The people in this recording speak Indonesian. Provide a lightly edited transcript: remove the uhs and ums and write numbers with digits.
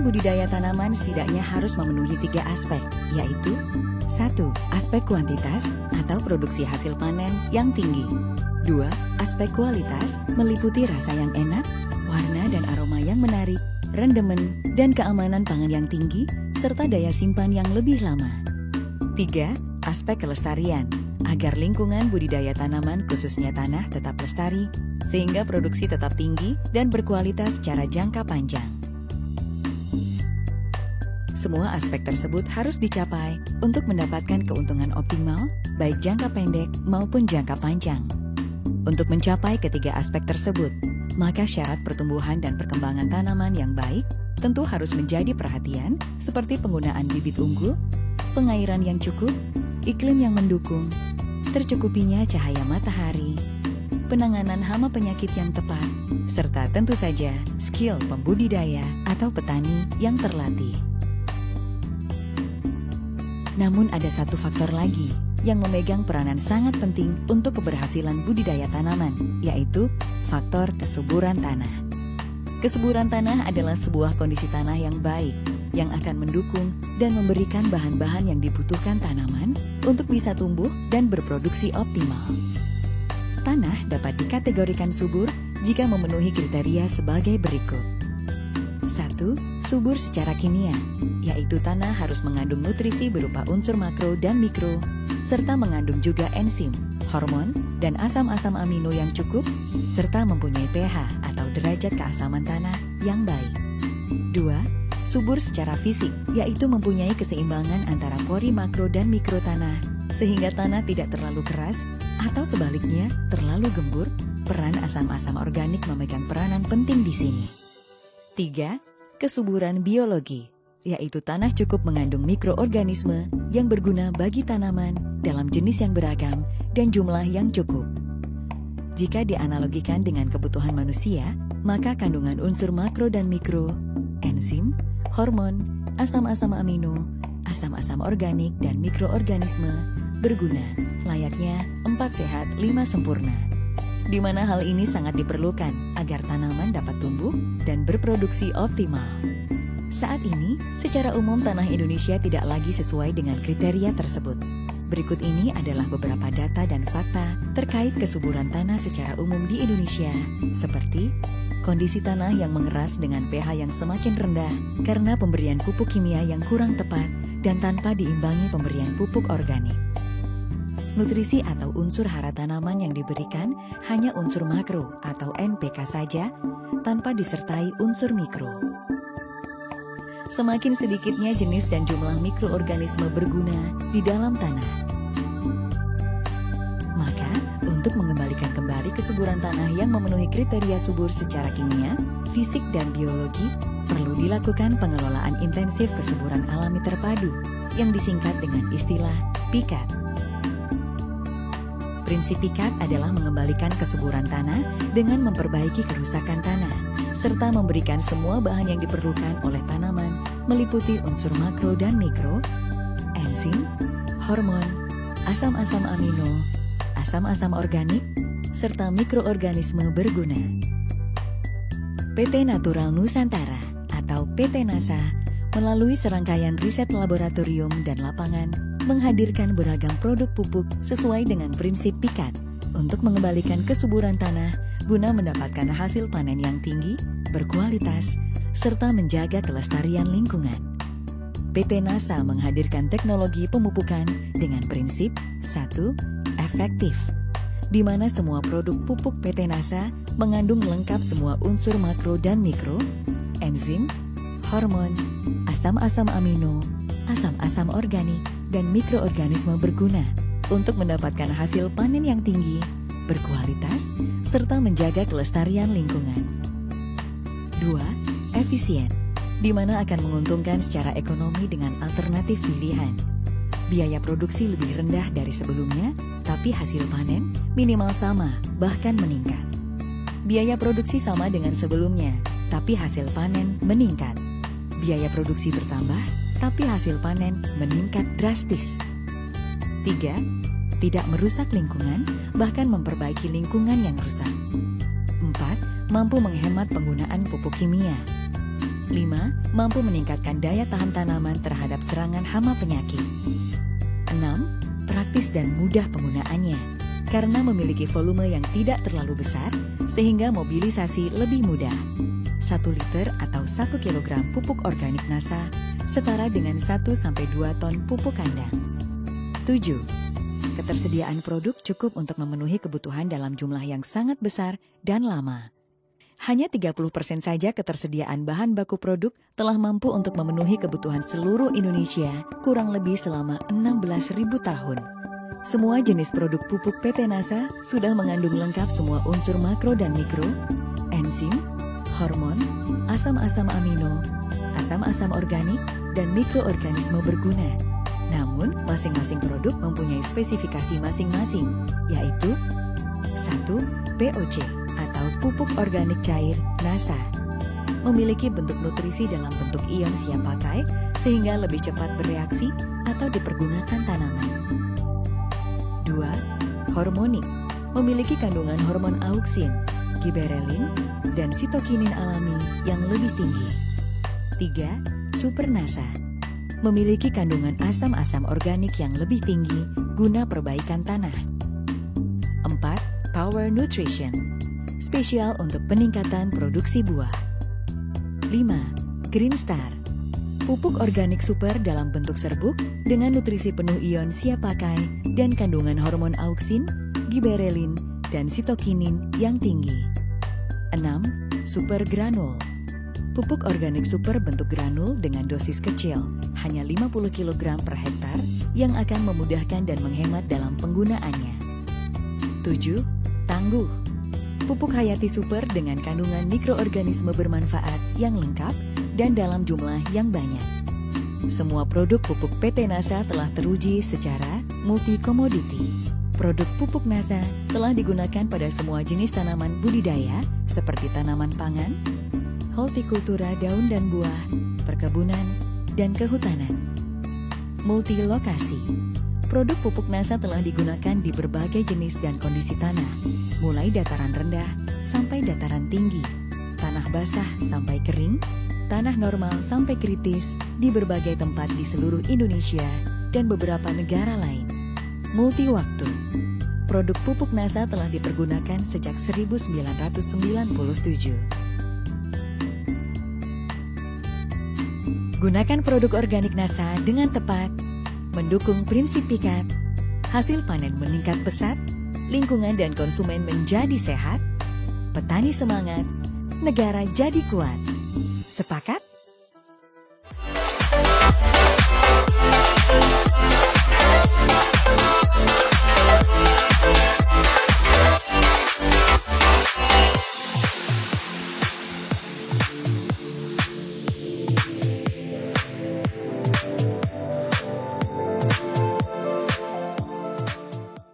budidaya tanaman setidaknya harus memenuhi 3 aspek, yaitu 1. Aspek kuantitas atau produksi hasil panen yang tinggi. 2. Aspek kualitas meliputi rasa yang enak, warna dan aroma yang menarik, rendemen, dan keamanan pangan yang tinggi, serta daya simpan yang lebih lama. 3. Aspek kelestarian, agar lingkungan budidaya tanaman khususnya tanah tetap lestari, sehingga produksi tetap tinggi dan berkualitas secara jangka panjang. Semua aspek tersebut harus dicapai untuk mendapatkan keuntungan optimal, baik jangka pendek maupun jangka panjang. Untuk mencapai ketiga aspek tersebut, maka syarat pertumbuhan dan perkembangan tanaman yang baik tentu harus menjadi perhatian, seperti penggunaan bibit unggul, pengairan yang cukup, iklim yang mendukung, tercukupinya cahaya matahari, penanganan hama penyakit yang tepat, serta tentu saja skill pembudidaya atau petani yang terlatih. Namun ada satu faktor lagi yang memegang peranan sangat penting untuk keberhasilan budidaya tanaman, yaitu faktor kesuburan tanah. Kesuburan tanah adalah sebuah kondisi tanah yang baik, yang akan mendukung dan memberikan bahan-bahan yang dibutuhkan tanaman untuk bisa tumbuh dan berproduksi optimal. Tanah dapat dikategorikan subur jika memenuhi kriteria sebagai berikut. 1. Subur secara kimia, yaitu tanah harus mengandung nutrisi berupa unsur makro dan mikro, serta mengandung juga enzim, hormon, dan asam-asam amino yang cukup, serta mempunyai pH atau derajat keasaman tanah yang baik. 2. Subur secara fisik, yaitu mempunyai keseimbangan antara pori makro dan mikro tanah, sehingga tanah tidak terlalu keras, atau sebaliknya terlalu gembur. Peran asam-asam organik memegang peranan penting di sini. 3. Kesuburan biologi, yaitu tanah cukup mengandung mikroorganisme yang berguna bagi tanaman dalam jenis yang beragam dan jumlah yang cukup. Jika dianalogikan dengan kebutuhan manusia, maka kandungan unsur makro dan mikro, enzim, hormon, asam-asam amino, asam-asam organik, dan mikroorganisme berguna, layaknya 4 sehat 5 sempurna. Di mana hal ini sangat diperlukan agar tanaman dapat tumbuh dan berproduksi optimal. Saat ini, secara umum tanah Indonesia tidak lagi sesuai dengan kriteria tersebut. Berikut ini adalah beberapa data dan fakta terkait kesuburan tanah secara umum di Indonesia, seperti kondisi tanah yang mengeras dengan pH yang semakin rendah karena pemberian pupuk kimia yang kurang tepat dan tanpa diimbangi pemberian pupuk organik. Nutrisi atau unsur hara tanaman yang diberikan hanya unsur makro atau NPK saja, tanpa disertai unsur mikro. Semakin sedikitnya jenis dan jumlah mikroorganisme berguna di dalam tanah. Maka, untuk mengembalikan kembali kesuburan tanah yang memenuhi kriteria subur secara kimia, fisik, dan biologi, perlu dilakukan pengelolaan intensif kesuburan alami terpadu, yang disingkat dengan istilah PIKAT. Prinsip PIKAT adalah mengembalikan kesuburan tanah dengan memperbaiki kerusakan tanah, serta memberikan semua bahan yang diperlukan oleh tanaman, meliputi unsur makro dan mikro, enzim, hormon, asam-asam amino, asam-asam organik, serta mikroorganisme berguna. PT Natural Nusantara atau PT NASA melalui serangkaian riset laboratorium dan lapangan menghadirkan beragam produk pupuk sesuai dengan prinsip PIKAT untuk mengembalikan kesuburan tanah guna mendapatkan hasil panen yang tinggi, berkualitas, serta menjaga kelestarian lingkungan. PT NASA menghadirkan teknologi pemupukan dengan prinsip 1. Efektif, di mana semua produk pupuk PT NASA mengandung lengkap semua unsur makro dan mikro, enzim, hormon, asam-asam amino, asam-asam organik, dan mikroorganisme berguna untuk mendapatkan hasil panen yang tinggi, berkualitas, serta menjaga kelestarian lingkungan. 2. Efisien, di mana akan menguntungkan secara ekonomi dengan alternatif pilihan. Biaya produksi lebih rendah dari sebelumnya, tapi hasil panen minimal sama, bahkan meningkat. Biaya produksi sama dengan sebelumnya, tapi hasil panen meningkat. Biaya produksi bertambah, tapi hasil panen meningkat drastis. 3. Tidak merusak lingkungan, bahkan memperbaiki lingkungan yang rusak. 4. Mampu menghemat penggunaan pupuk kimia. 5. Mampu meningkatkan daya tahan tanaman terhadap serangan hama penyakit. 6. Praktis dan mudah penggunaannya, karena memiliki volume yang tidak terlalu besar, sehingga mobilisasi lebih mudah. 1 liter atau 1 kilogram pupuk organik NASA setara dengan 1-2 ton pupuk kandang. 7. Ketersediaan produk cukup untuk memenuhi kebutuhan dalam jumlah yang sangat besar dan lama. Hanya 30% saja ketersediaan bahan baku produk telah mampu untuk memenuhi kebutuhan seluruh Indonesia kurang lebih selama 16.000 tahun. Semua jenis produk pupuk PT NASA sudah mengandung lengkap semua unsur makro dan mikro, enzim, hormon, asam-asam amino, asam-asam organik, dan mikroorganisme berguna. Namun, masing-masing produk mempunyai spesifikasi masing-masing, yaitu 1. POC atau pupuk organik cair NASA. Memiliki bentuk nutrisi dalam bentuk ion siap pakai, sehingga lebih cepat bereaksi atau dipergunakan tanaman. 2. Hormonik. Memiliki kandungan hormon auksin, giberelin, dan sitokinin alami yang lebih tinggi. 3. Super NASA. Memiliki kandungan asam-asam organik yang lebih tinggi guna perbaikan tanah. 4. Power Nutrition. Spesial untuk peningkatan produksi buah. 5. Green Star. Pupuk organik super dalam bentuk serbuk dengan nutrisi penuh ion siap pakai dan kandungan hormon auksin, giberelin, dan sitokinin yang tinggi. 6. Super Granul. Pupuk organik super bentuk granul dengan dosis kecil, hanya 50 kg per hektar, yang akan memudahkan dan menghemat dalam penggunaannya. 7. Tangguh. Pupuk hayati super dengan kandungan mikroorganisme bermanfaat yang lengkap dan dalam jumlah yang banyak. Semua produk pupuk PT NASA telah teruji secara multi-komoditi. Produk pupuk NASA telah digunakan pada semua jenis tanaman budidaya seperti tanaman pangan, hortikultura daun dan buah, perkebunan, dan kehutanan. Multilokasi. Produk pupuk NASA telah digunakan di berbagai jenis dan kondisi tanah, mulai dataran rendah sampai dataran tinggi, tanah basah sampai kering, tanah normal sampai kritis di berbagai tempat di seluruh Indonesia dan beberapa negara lain. Multi-waktu. Produk pupuk NASA telah dipergunakan sejak 1997. Gunakan produk organik NASA dengan tepat, mendukung prinsip pikat, hasil panen meningkat pesat, lingkungan dan konsumen menjadi sehat, petani semangat, negara jadi kuat. Sepakat?